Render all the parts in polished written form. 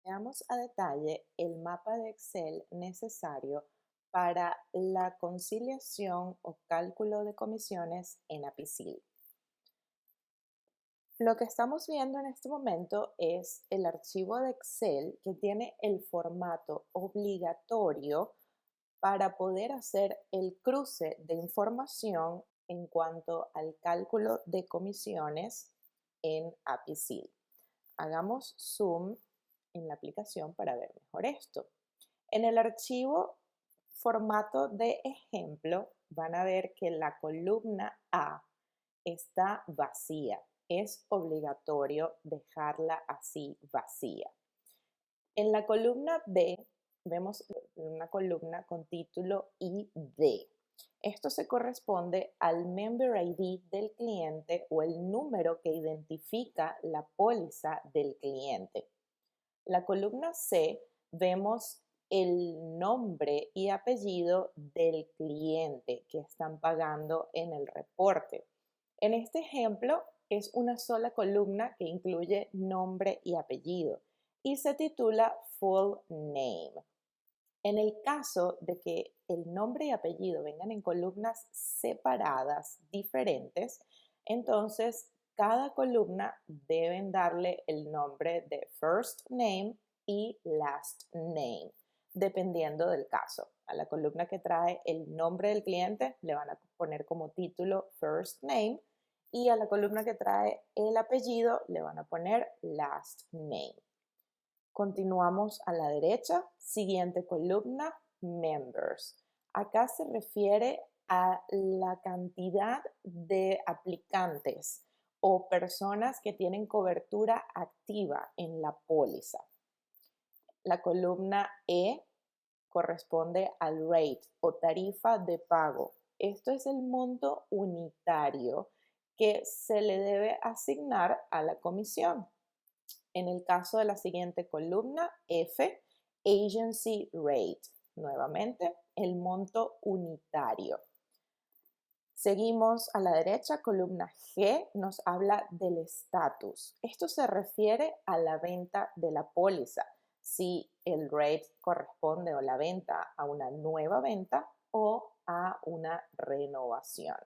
Veamos a detalle el mapa de Excel necesario para la conciliación o cálculo de comisiones en Apicil. Lo que estamos viendo en este momento es el archivo de Excel que tiene el formato obligatorio para poder hacer el cruce de información en cuanto al cálculo de comisiones en Apicil. Hagamos zoom en la aplicación para ver mejor esto. En el archivo formato de ejemplo van a ver que la columna A está vacía. Es obligatorio dejarla así vacía. En la columna B vemos una columna con título ID. Esto se corresponde al Member ID del cliente o el número que identifica la póliza del cliente. La columna C vemos el nombre y apellido del cliente que están pagando en el reporte. En este ejemplo es una sola columna que incluye nombre y apellido y se titula Full Name. En el caso de que el nombre y apellido vengan en columnas separadas, diferentes, entonces cada columna deben darle el nombre de first name y last name, dependiendo del caso. A la columna que trae el nombre del cliente le van a poner como título first name y a la columna que trae el apellido le van a poner last name. Continuamos a la derecha, siguiente columna, members. Acá se refiere a la cantidad de aplicantes o personas que tienen cobertura activa en la póliza. La columna E corresponde al rate o tarifa de pago. Esto es el monto unitario que se le debe asignar a la comisión. En el caso de la siguiente columna, F, Agency Rate. Nuevamente, el monto unitario. Seguimos a la derecha, columna G nos habla del estatus. Esto se refiere a la venta de la póliza, si el rate corresponde o la venta a una nueva venta o a una renovación.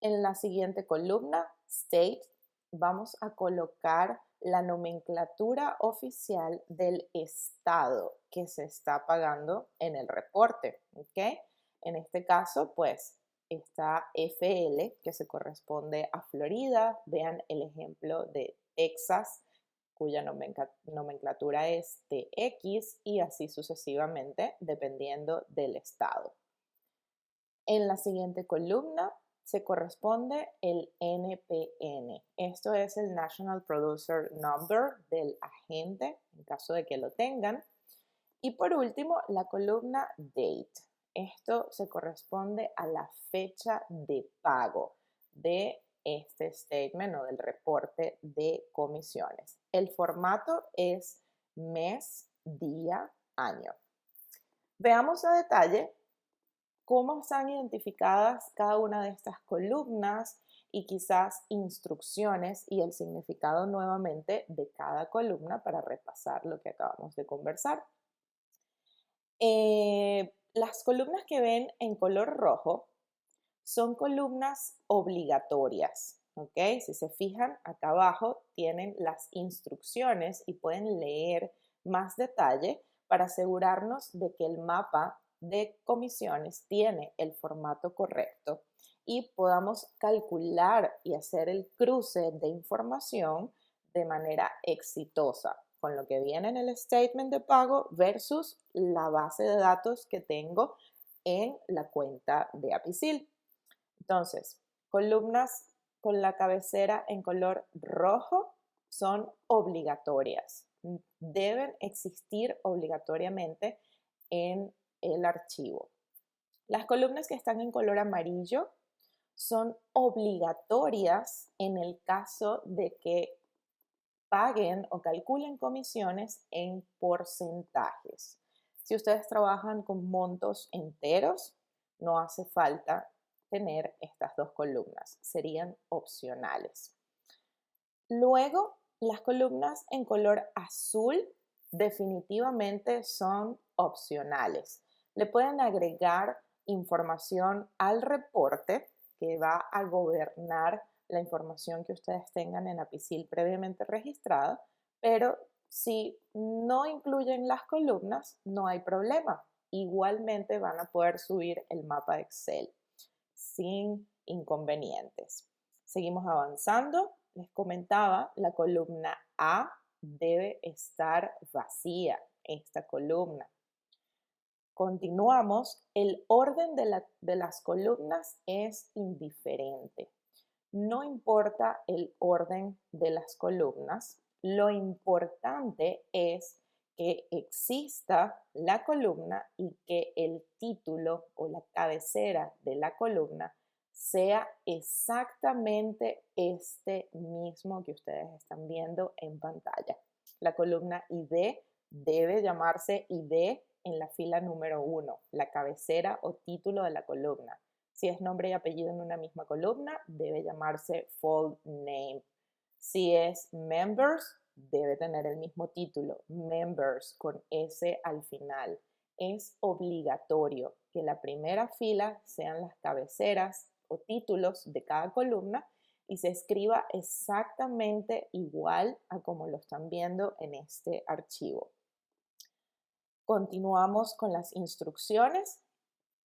En la siguiente columna, State, vamos a colocar la nomenclatura oficial del estado que se está pagando en el reporte, ¿ok? En este caso, pues, está FL, que se corresponde a Florida. Vean el ejemplo de Texas, cuya nomenclatura es TX, y así sucesivamente, dependiendo del estado. En la siguiente columna se corresponde el NPN. Esto es el National Producer Number del agente, en caso de que lo tengan. Y por último, la columna Date. Esto se corresponde a la fecha de pago de este statement o del reporte de comisiones. El formato es mes, día, año. Veamos a detalle cómo están identificadas cada una de estas columnas y quizás instrucciones y el significado nuevamente de cada columna para repasar lo que acabamos de conversar. Las columnas que ven en color rojo son columnas obligatorias, ¿ok? Si se fijan, acá abajo tienen las instrucciones y pueden leer más detalle para asegurarnos de que el mapa de comisiones tiene el formato correcto y podamos calcular y hacer el cruce de información de manera exitosa con lo que viene en el statement de pago versus la base de datos que tengo en la cuenta de Apicil. Entonces, columnas con la cabecera en color rojo son obligatorias. Deben existir obligatoriamente en el archivo. Las columnas que están en color amarillo son obligatorias en el caso de que paguen o calculen comisiones en porcentajes. Si ustedes trabajan con montos enteros, no hace falta tener estas dos columnas, serían opcionales. Luego Las columnas en color azul definitivamente son opcionales. Le pueden agregar información al reporte que va a gobernar la información que ustedes tengan en Apicil previamente registrada, pero si no incluyen las columnas, no hay problema. Igualmente van a poder subir el mapa Excel sin inconvenientes. Seguimos avanzando. Les comentaba, la columna A debe estar vacía, esta columna. Continuamos, el orden de las columnas es indiferente. No importa el orden de las columnas, lo importante es que exista la columna y que el título o la cabecera de la columna sea exactamente este mismo que ustedes están viendo en pantalla. La columna ID debe llamarse ID en la fila número 1, la cabecera o título de la columna. Si es nombre y apellido en una misma columna, debe llamarse full name. Si es members, debe tener el mismo título, members con S al final. Es obligatorio que la primera fila sean las cabeceras o títulos de cada columna y se escriba exactamente igual a como lo están viendo en este archivo. Continuamos con las instrucciones.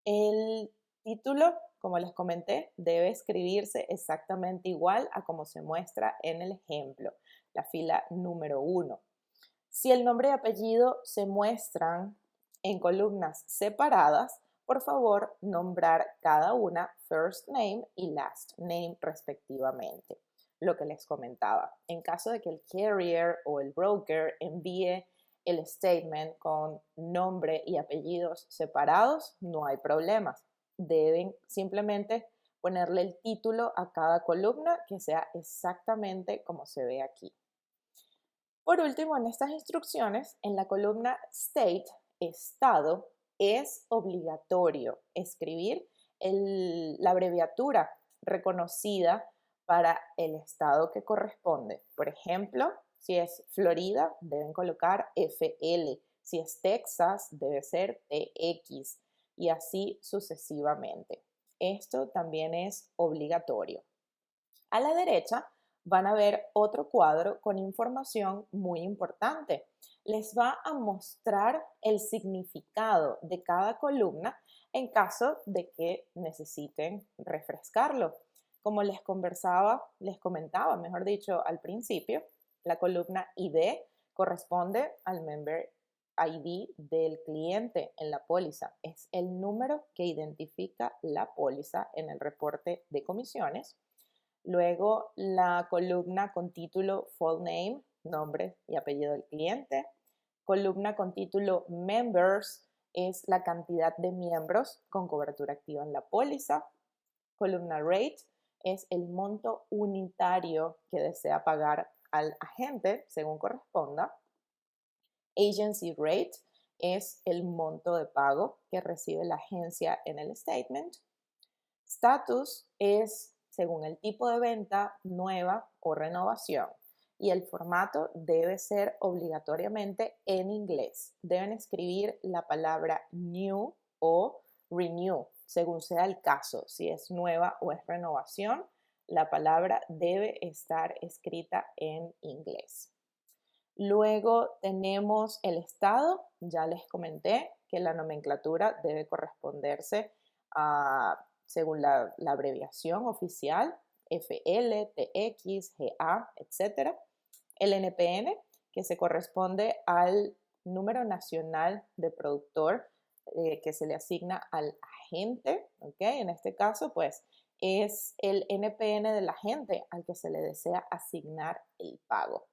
El título, como les comenté, debe escribirse exactamente igual a como se muestra en el ejemplo, la fila número 1. Si el nombre y apellido se muestran en columnas separadas, por favor, nombrar cada una first name y last name respectivamente. Lo que les comentaba, en caso de que el carrier o el broker envíe el statement con nombre y apellidos separados, no hay problemas. Deben simplemente ponerle el título a cada columna que sea exactamente como se ve aquí. Por último, en estas instrucciones, en la columna State, Estado, es obligatorio escribir la abreviatura reconocida para el estado que corresponde. Por ejemplo, si es Florida, deben colocar FL. Si es Texas, debe ser TX y así sucesivamente. Esto también es obligatorio. A la derecha van a ver otro cuadro con información muy importante. Les va a mostrar el significado de cada columna en caso de que necesiten refrescarlo. Como les comentaba, mejor dicho, al principio, la columna ID corresponde al member ID del cliente en la póliza. Es el número que identifica la póliza en el reporte de comisiones. Luego la columna con título full name, nombre y apellido del cliente. Columna con título members es la cantidad de miembros con cobertura activa en la póliza. Columna rate es el monto unitario que desea pagar al agente según corresponda. Agency rate es el monto de pago que recibe la agencia en el statement. Status es según el tipo de venta, nueva o renovación. Y el formato debe ser obligatoriamente en inglés. Deben escribir la palabra new o renew, según sea el caso. Si es nueva o es renovación, la palabra debe estar escrita en inglés. Luego tenemos el estado. Ya les comenté que la nomenclatura debe corresponderse según la abreviación oficial, FL, TX, GA, etc. El NPN, que se corresponde al número nacional de productor que se le asigna al agente, ¿ok? En este caso, pues, es el NPN del agente al que se le desea asignar el pago.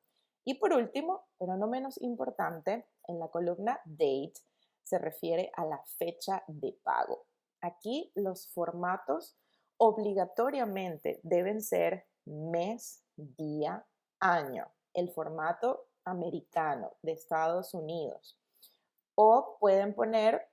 Y por último, pero no menos importante, en la columna Date se refiere a la fecha de pago. Aquí los formatos obligatoriamente deben ser mes, día, año, el formato americano de Estados Unidos. O pueden poner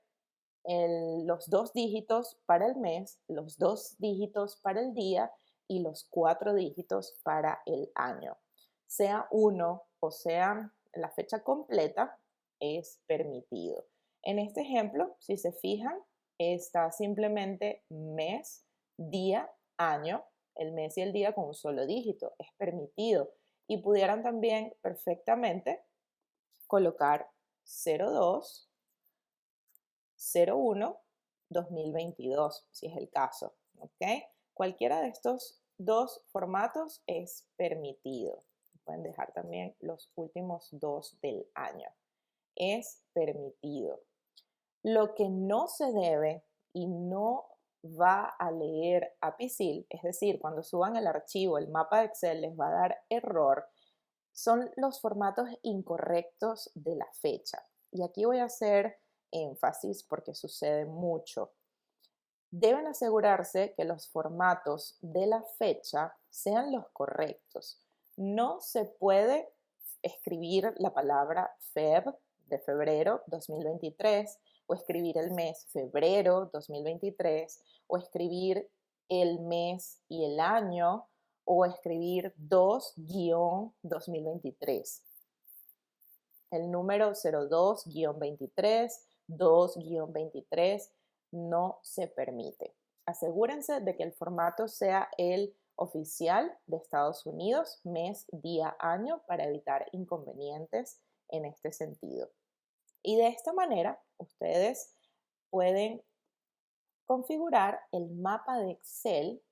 los 2 dígitos para el mes, los 2 dígitos para el día y los 4 dígitos para el año. sea uno o sea la fecha completa, es permitido. En este ejemplo, si se fijan, está simplemente mes, día, año, el mes y el día con un solo dígito, es permitido. Y pudieran también perfectamente colocar 02, 01, 2022, si es el caso, ¿ok? Cualquiera de estos dos formatos es permitido. Pueden dejar también los últimos dos del año. Es permitido. Lo que no se debe y no va a leer Apicil, es decir, cuando suban el archivo, el mapa de Excel les va a dar error, son los formatos incorrectos de la fecha. Y aquí voy a hacer énfasis porque sucede mucho. Deben asegurarse que los formatos de la fecha sean los correctos. No se puede escribir la palabra Feb de febrero 2023 o escribir el mes febrero 2023 o escribir el mes y el año o escribir 2-2023. El número 02-23, 2-23 no se permite. Asegúrense de que el formato sea el oficial de Estados Unidos, mes, día, año, para evitar inconvenientes en este sentido. Y de esta manera, ustedes pueden configurar el mapa de Excel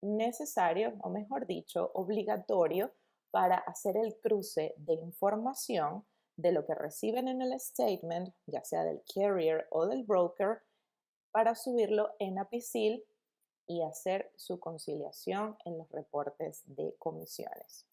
necesario, o mejor dicho, obligatorio para hacer el cruce de información de lo que reciben en el statement, ya sea del carrier o del broker, para subirlo en Apicil y hacer su conciliación en los reportes de comisiones.